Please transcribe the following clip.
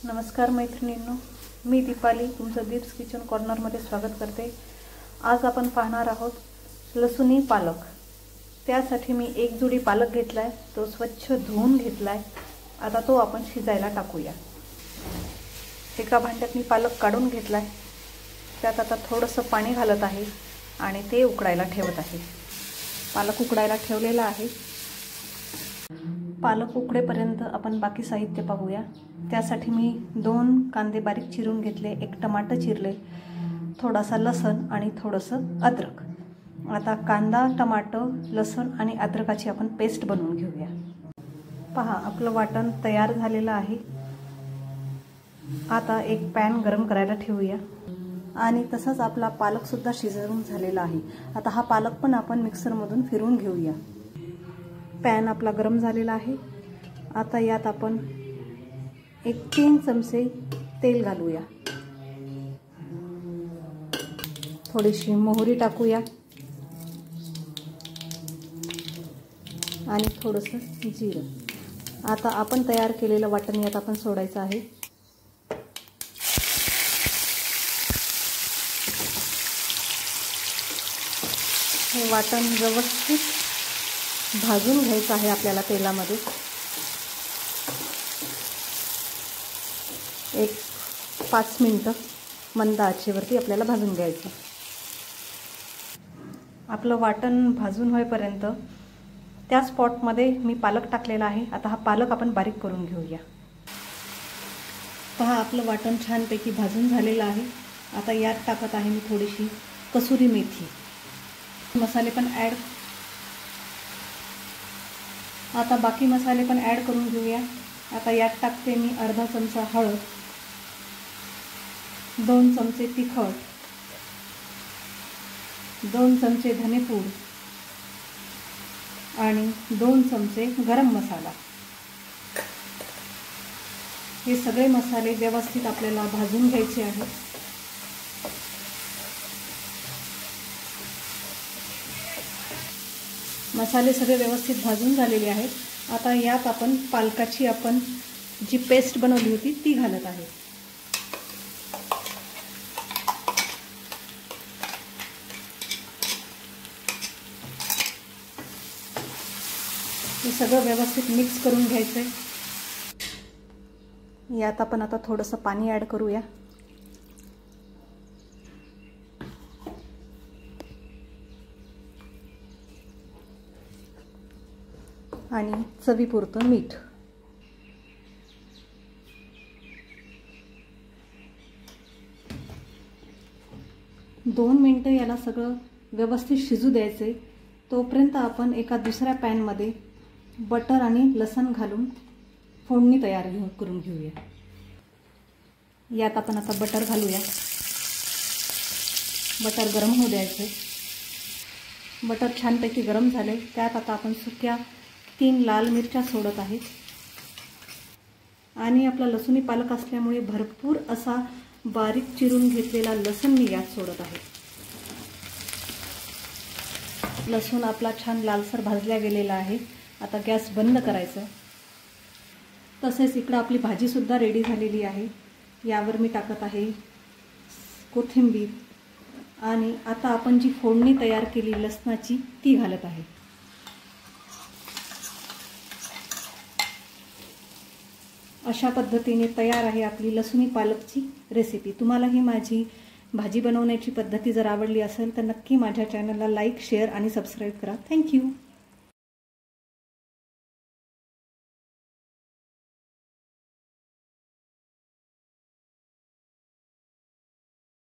नमस्कार मैत्रिणींनो, मी दीपाली तुमचं दीप्स किचन कॉर्नरमध्ये स्वागत करते। आज आपण पाहणार आहोत लसुणी पालक। त्यासाठी मी एक जुडी पालक घेतलाय, तो स्वच्छ धुवून घेतलाय। आता तो आपण शिजायला टाकूया। एका भांड्यात मी पालक काढून घेतलाय, त्यात आता थोडंसं पाणी घालत आहे आणि ते उकडायला ठेवत आहे। पालक उकडायला ठेवलेला आहे। पालक उकडेपर्यंत आपण बाकी साहित्य पाहूया। त्यासाठी मी 2 कांदे बारीक चिरून घेतले, 1 टमाटर चिरले, थोडासा लसण आणि थोडंसं अद्रक। आता कांदा, टमाटर, लसण आणि अद्रकाची आपण पेस्ट बनवून घेऊया। पहा, आपलं वाटण तयार झालेलं आहे। आता एक पॅन गरम करायला ठेवूया आणि तसंच आपला पालक सुद्धा शिजवून झालेला आहे। आता हा पालक पण आपण मिक्सरमधून फिरवून घेऊया। पॅन आपला गरम झालेला आहे। आता यात आपण 3 चमचे तेल घालूया, थोडीशी मोहरी टाकूया आणि थोडंसं जिरं। आता आपण तयार केलेलं वाटण यात आपण सोडायचं आहे। हे वाटण व्यवस्थित भाजून घ्यायचं आहे आपल्याला तेलामध्ये। 5 मिनिटं मंद आचेवरती आपल्याला भाजून घ्यायचं। आपलं वाटण भाजून होईपर्यंत त्या स्पॉटमध्ये मी पालक टाकलेला आहे। आता हा पालक आपण बारीक करून घेऊया। पहा, आपलं वाटण छानपैकी भाजून झालेलं आहे। आता यात टाकत आहे मी थोडीशी कसुरी मेथी, मसाले पण आता बाकी मसाले पण ॲड करून घेऊया। आता यात टाकते मी अर्धा चमचा हळद, 2 चमचे तिखट, 2 चमचे धनेपूड आणि 2 चमचे गरम मसाला। हे सगळे मसाले व्यवस्थित आपल्याला भाजून घ्यायचे आहेत। मसाले सगळे व्यवस्थित भाजून झालेले आहेत। आता यात आपण पालकाची जी पेस्ट बनवली होती ती घालत आहे। हे सगळं व्यवस्थित मिक्स करून घ्यायचंय। यात आपण आता थोडंसं पाणी ॲड करूया आणि चवीपुरतं मीठ। दोन मिनिटं याला सगळं व्यवस्थित शिजू द्यायचे। तोपर्यंत आपण एका दुसऱ्या पॅनमध्ये बटर आणि लसण घालून फोडणी तयार करून घेऊया। यात आपण आता बटर घालूया। बटर गरम होऊ द्यायचे। बटर छानपैकी गरम झाले। त्यात आता आपण सुक्या 3 लाल मिरच्या सोडत आहे आणि आपला लसुणी पालक असल्यामुळे भरपूर असा बारीक चिरून घेतलेला लसूण मी यात सोडत आहे। लसूण आपला छान लालसर भाजला गेलेला आहे। आता गॅस बंद करायचा। तसेच इकडे आपली भाजी सुद्धा रेडी झालेली आहे। यावर मी टाकत आहे कोथिंबीर आणि आता आपण जी फोडणी तयार केली लसणाची ती घालत आहे। अशा पद्धतीने तयार आहे आपली लसुणी पालकची रेसिपी। तुम्हाला ही माझी भाजी बनवण्याची पद्धती जर आवडली असेल तर नक्की माझ्या चॅनलला लाईक, शेअर आणि सबस्क्राईब करा। थँक्यू।